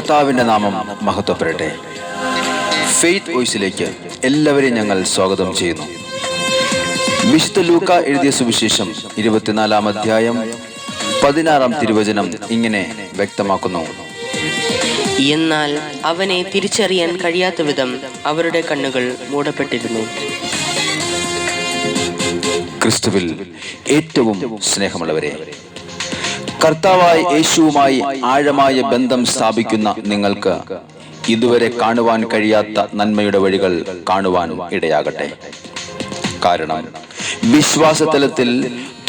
കർത്താവിൻ്റെ നാമം മഹത്വപ്പെടട്ടെ. ഫെയ്ത്ത് വോയിസിലേക്ക് എല്ലാവരെയും ഞങ്ങൾ സ്വാഗതം ചെയ്യുന്നു. വിശുദ്ധ ലൂക്ക എഴുതിയ സുവിശേഷം 24-ാം അധ്യായം 16-ാം തിരുവചനം ഇങ്ങനെ വ്യക്തമാക്കുന്നു: എന്നാൽ അവനെ തിരിച്ചറിയാൻ കഴിയാത്ത വിധം അവരുടെ കണ്ണുകൾ മൂടപ്പെട്ടിരുന്നു. ക്രിസ്തുവിൽ ഏറ്റവും സ്നേഹമുള്ളവരെ, കർത്താവായ യേശുവുമായി ആഴമായ ബന്ധം സ്ഥാപിക്കുന്ന നിങ്ങൾക്ക് ഇതുവരെ കാണുവാൻ കഴിയാത്ത നന്മയുടെ വഴികൾ കാണുവാൻ ഇടയാകട്ടെ. കാരണം വിശ്വാസതലത്തിൽ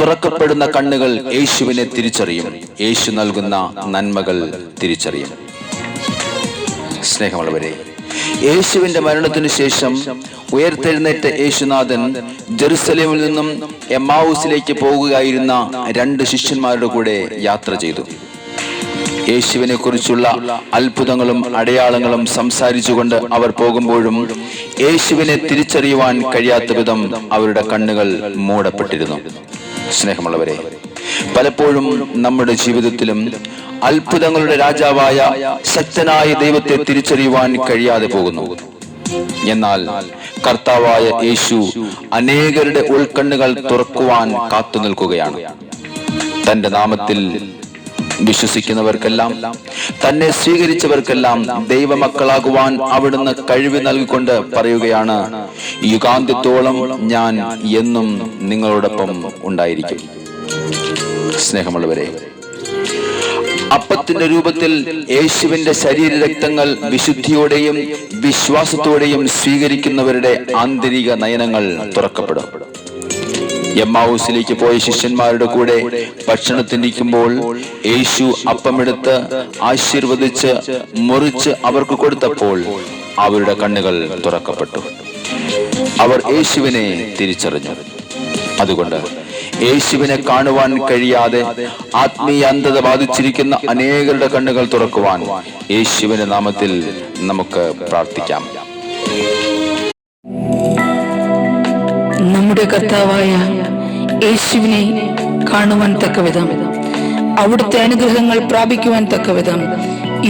തുറക്കപ്പെടുന്ന കണ്ണുകൾ യേശുവിനെ തിരിച്ചറിയും, യേശു നൽകുന്ന നന്മകൾ തിരിച്ചറിയും. സ്നേഹമുള്ളവരെ, യേശുവിന്റെ മരണത്തിനു ശേഷം ഉയർത്തെഴുന്നേറ്റ യേശുനാഥൻ ജെറുസലേമിൽ നിന്നും എമ്മാവൂസിലേക്ക് പോകുകയായിരുന്ന 2 ശിഷ്യന്മാരുടെ കൂടെ യാത്ര ചെയ്തു. യേശുവിനെ കുറിച്ചുള്ള അത്ഭുതങ്ങളും അടയാളങ്ങളും സംസാരിച്ചുകൊണ്ട് അവർ പോകുമ്പോഴും യേശുവിനെ തിരിച്ചറിയുവാൻ കഴിയാത്ത വിധം അവരുടെ കണ്ണുകൾ മൂടപ്പെട്ടിരുന്നു. സ്നേഹമുള്ളവരെ, പലപ്പോഴും നമ്മുടെ ജീവിതത്തിലും അത്ഭുതങ്ങളുടെ രാജാവായ ശക്തനായ ദൈവത്തെ തിരിച്ചറിയുവാൻ കഴിയാതെ പോകുന്നു. എന്നാൽ കർത്താവായ യേശു അനേകരുടെ ഉൾക്കണ്ണുകൾ തുറക്കുവാൻ കാത്തു നിൽക്കുകയാണ്. തന്റെ നാമത്തിൽ വിശ്വസിക്കുന്നവർക്കെല്ലാം, തന്നെ സ്വീകരിച്ചവർക്കെല്ലാം ദൈവമക്കളാകുവാൻ അവിടുന്ന് കഴിവ് നൽകിക്കൊണ്ട് പറയുകയാണ്: യുഗാന്ത്യത്തോളം ഞാൻ എന്നും നിങ്ങളോടൊപ്പം ഉണ്ടായിരിക്കും. സ്നേഹമുള്ളവരെ, അപ്പത്തിന്റെ രൂപത്തിൽ യേശുവിന്റെ ശരീരരക്തങ്ങൾ വിശുദ്ധിയോടെയും വിശ്വാസത്തോടെയും സ്വീകരിക്കുന്നവരുടെ ആന്തരിക നയനങ്ങൾ തുറക്കപ്പെടും. എമ്മാവൂസിലേക്ക് പോയ ശിഷ്യന്മാരുടെ കൂടെ ഭക്ഷണത്തിനിരിക്കുമ്പോൾ യേശു അപ്പമെടുത്ത് ആശീർവദിച്ച് മുറിച്ച് അവർക്ക് കൊടുത്തപ്പോൾ അവരുടെ കണ്ണുകൾ തുറക്കപ്പെട്ടു. അവർ യേശുവിനെ തിരിച്ചറിഞ്ഞു. അതുകൊണ്ട് യേശുവിനെ കാണുവാൻ കഴിയാതെ ആത്മീയ അന്ധത ബാധിച്ചിരിക്കുന്ന അനേകരുടെ കണ്ണുകൾ തുറക്കുവാൻ യേശുവിന്റെ നാമത്തിൽ നമുക്ക് പ്രാർത്ഥിക്കാം. നമ്മുടെ കർത്താവായ യേശുവിനെ കാണുവാൻ തക്കവിധം, അവിടുത്തെ അനുഗ്രഹങ്ങൾ പ്രാപിക്കുവാൻ തക്കവിധം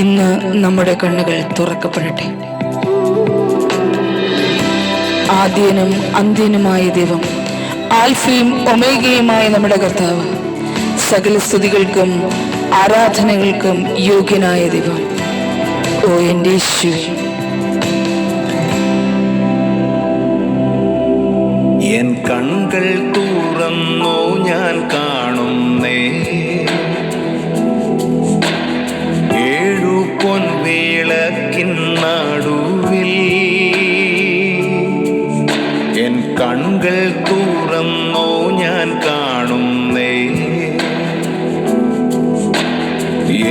ഇന്ന് നമ്മുടെ കണ്ണുകൾ തുറക്കപ്പെടട്ടെ. ആദ്യനും അന്ത്യനുമായ ദൈവം, ആൽഫയും ഒമേഗയുമായ നമ്മുടെ കർത്താവ്, സകല സ്തുതികൾക്കും ആരാധനകൾക്കും യോഗ്യനായ ദൈവം, ഓ എൻ്റെ യേശുവേ, എൻ കൺകൾ തുറന്നു ഞാൻ കാണുന്നേ 7 പൊൻവിളക്കിൻ നടുവിൽ. എൻ കൺകൾ തുറന്നു ഞാൻ കാണുന്നേ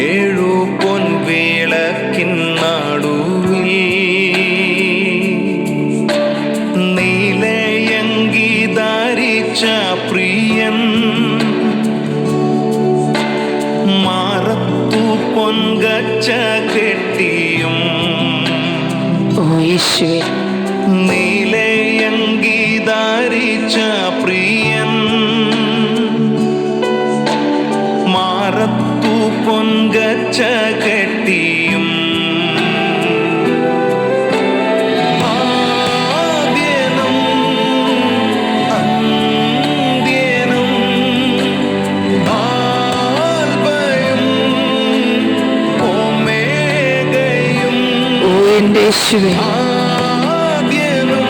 7 പൊൻവിളക്കിൻ നടുവിൽ. നീലയങ്കി ധരിച്ച പ്രിയൻ, മാറത്തു പൊൻകച്ച കെട്ടിയും. ഓ യേശുവേ, നീലയങ്കി ധരിച്ച പ്രിയൻ, മാറത്തു പൊൻകച്ച കെട്ടിയും. ആദ്യനും അന്ത്യനും ആൽഫയും ഒമേഗയും. ഓ എൻ്റെ യേശുവേ, ആദ്യനും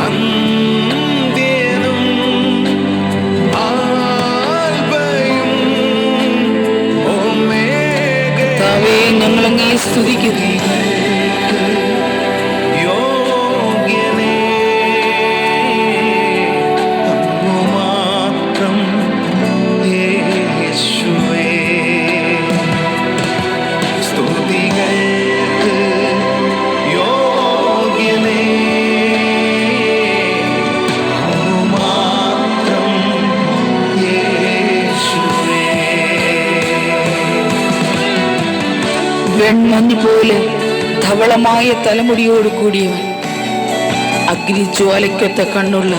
അന്ത്യനും ആൽഫയും ഒമേഗയും. കർത്താവേ, ഞങ്ങളങ്ങേ സ്തുതിക്കുന്നു. യോഗ്യനേ അങ്ങു മാത്രം യേശുവേ. സ്തുതികൾക്ക് യോഗ്യനേ അങ്ങു മാത്രം യേശുവേ. വെൺമഞ്ഞ് പോലെ ധവളമായ തലമുടിയോട് കൂടിയവൻ, അഗ്നിജ്വാലയ്ക്കൊത്ത കണ്ണുള്ള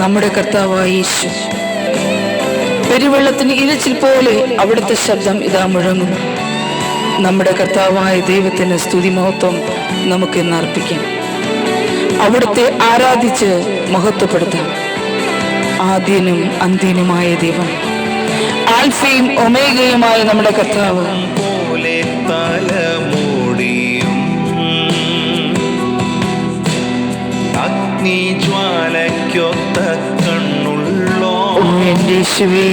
നമ്മുടെ കർത്താവായ യേശു, പെരുവെള്ളത്തിന് ഇരച്ചിൽ പോലെ അവിടുത്തെ ശബ്ദം ഇതാ മുഴങ്ങുന്നു. നമ്മുടെ കർത്താവായ ദൈവത്തിന് സ്തുതി മഹത്വം നമുക്ക് ഇന്ന് അർപ്പിക്കാം. അവിടുത്തെ ആരാധിച്ച് മഹത്വപ്പെടുത്താം. ആദ്യനും അന്ത്യനുമായ ദൈവം, ആൽഫയും ഒമേഗയുമായ നമ്മുടെ കർത്താവ്, പോലെ തലമുടിയും അഗ്നിജ്വാലയ്ക്കൊത്ത കണ്ണുള്ളോ എന്റെ യേശുവേ,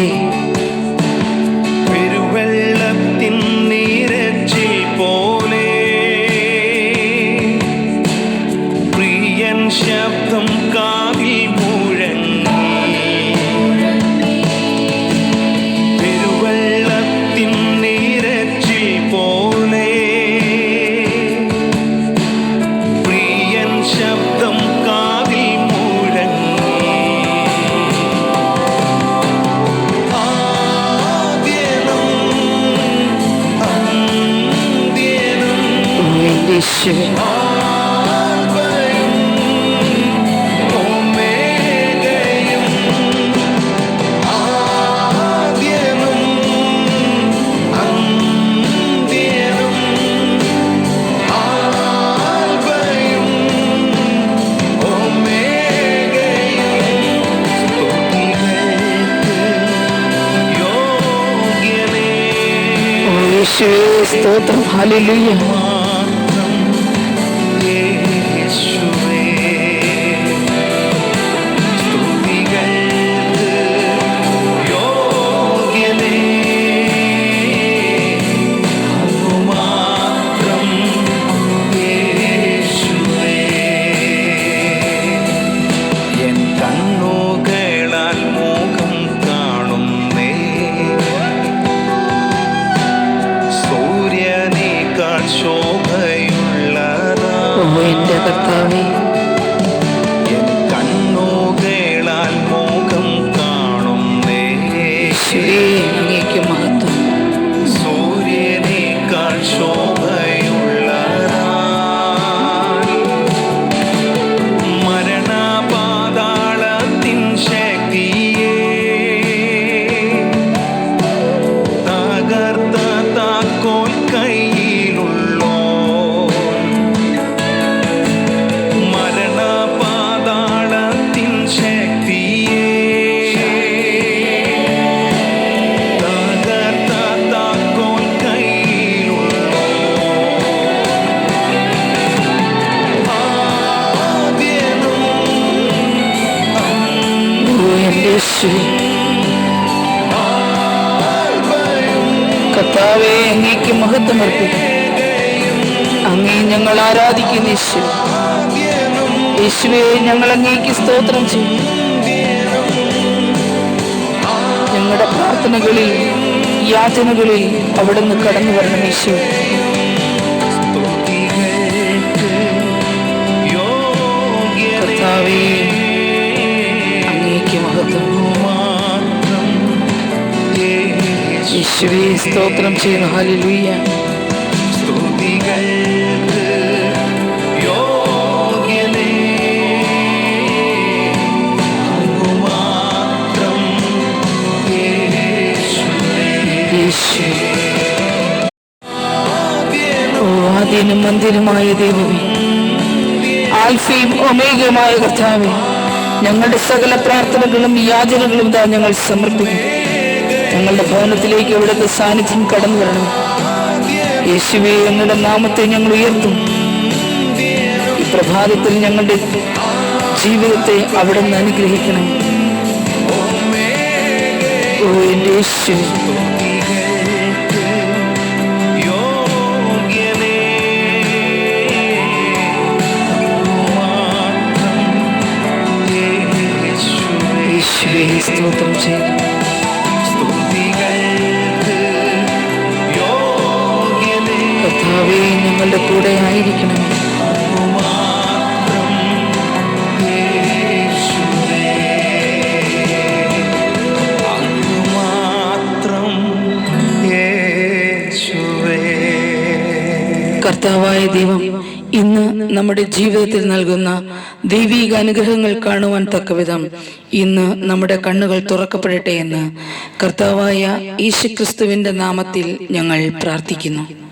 പെരുവെള്ളത്തിൻ നീരച്ചിൽ പോലെ പ്രിയൻ ശബ്ദം കാതിൽ മുഴങ്ങി. പെരുവെള്ളത്തിൻ നീരച്ചിൽ പോലെ പ്രിയൻ ശബ്ദം കാതിൽ മുഴങ്ങി. ആദ്യനും അന്ത്യനും എന്റെ യേശുവേ, ആൽഫയും ഒമേഗയും, ആദ്യനും അന്ത്യനും, ആൽഫയും ഒമേഗയും, സ്തുതികൾക്ക് യോഗ്യനേ. യേശുവേ സ്തോത്രം. ഹല്ലേലൂയ. മാത്രം യേശുവേ, സ്തുതികൾക്ക് യോഗ്യനേ. അങ്ങു മാത്രം യേശുവേ. എൻ കണ്ണുകളാൽ മുഖം കാണുന്നേ, സൂര്യനേക്കാൾ ശോഭയുള്ളതാ എന്റെ കർത്താവേ, എൻ കണ്ണുകളാൽ മുഖം കാണുന്നേ, യേശുവേ അങ്ങേക്ക് മഹത്വം. സൂര്യനേക്കാൾ ശോഭയുള്ളതാ മരണപാതാളത്തിൻ ശക്തിയെ തകർത്ത താക്കോൽ കയ്യിലുള്ളോ. മരണപാതാളത്തിൻ ശക്തിയെ തകർത്ത താക്കോൽ കയ്യിലുള്ളോ. ആദ്യനും എന്റെ യേശുവേ, ആൽഫയും കർത്താവേ അങ്ങേക്ക് മഹത്വം അർപ്പിക്കും. അങ്ങേ ഞങ്ങൾ ആരാധിക്കുന്ന യേശു. യേശുവേ ഞങ്ങൾ അങ്ങേക്ക് സ്തോത്രം ചെയ്യും. ഞങ്ങളുടെ പ്രാർത്ഥനകളിൽ യാചനകളിൽ അവിടുന്ന് കടന്നു വരണം യേശു. സ്തുതികൾക്ക് യോഗ്യനേ. കർത്താവേ അങ്ങേക്ക് മഹത്വം. മാത്രം യേശു. യേശുവേ സ്തോത്രം ചെയ്യുന്നു. ഹല്ലേലൂയ. സ്തുതികൾക്ക് യോഗ്യനേ. അങ്ങു മാത്രം യേശുവേ. യേശു, ആദ്യനും ഓ ആദ്യനും അന്ത്യനുമായ ദൈവമേ, ആൽഫയും ഒമേഗയുമായ കർത്താവേ, ഞങ്ങളുടെ സകല പ്രാർത്ഥനകളും യാചനകളും ഇതാ ഞങ്ങൾ സമർപ്പിക്കും. ഞങ്ങളുടെ ഭവനത്തിലേക്ക് അവിടുത്തെ സാന്നിധ്യം കടന്നു വരണം യേശുവേ. ഞങ്ങളുടെ നാമത്തെ ഞങ്ങൾ ഉയർത്തും. ഈ പ്രഭാതത്തിൽ ഞങ്ങളുടെ ജീവിതത്തെ അവിടുന്ന് അനുഗ്രഹിക്കണം. ഓ എന്റെ യേശുവേ, സ്തുതികൾക്ക് യോഗ്യനേ. അങ്ങു മാത്രം യേശുവേ. യേശുവേ സ്തോത്രം ചെയ്യുന്നു. സ്തുതികൾക്ക് യോഗ്യനേ. കർത്താവേ ഞങ്ങളുടെ കൂടെ ആയിരിക്കണം. അങ്ങു മാത്രം യേശുവേ. അങ്ങു മാത്രം യേശുവേ. കർത്താവായ ദൈവം ഇന്ന് നമ്മുടെ ജീവിതത്തിൽ നൽകുന്ന ദൈവിക അനുഗ്രഹങ്ങൾ കാണുവാൻ തക്കവിധം ഇന്ന് നമ്മുടെ കണ്ണുകൾ തുറക്കപ്പെടട്ടെ എന്ന് കർത്താവായ യേശുക്രിസ്തുവിന്റെ നാമത്തിൽ ഞങ്ങൾ പ്രാർത്ഥിക്കുന്നു.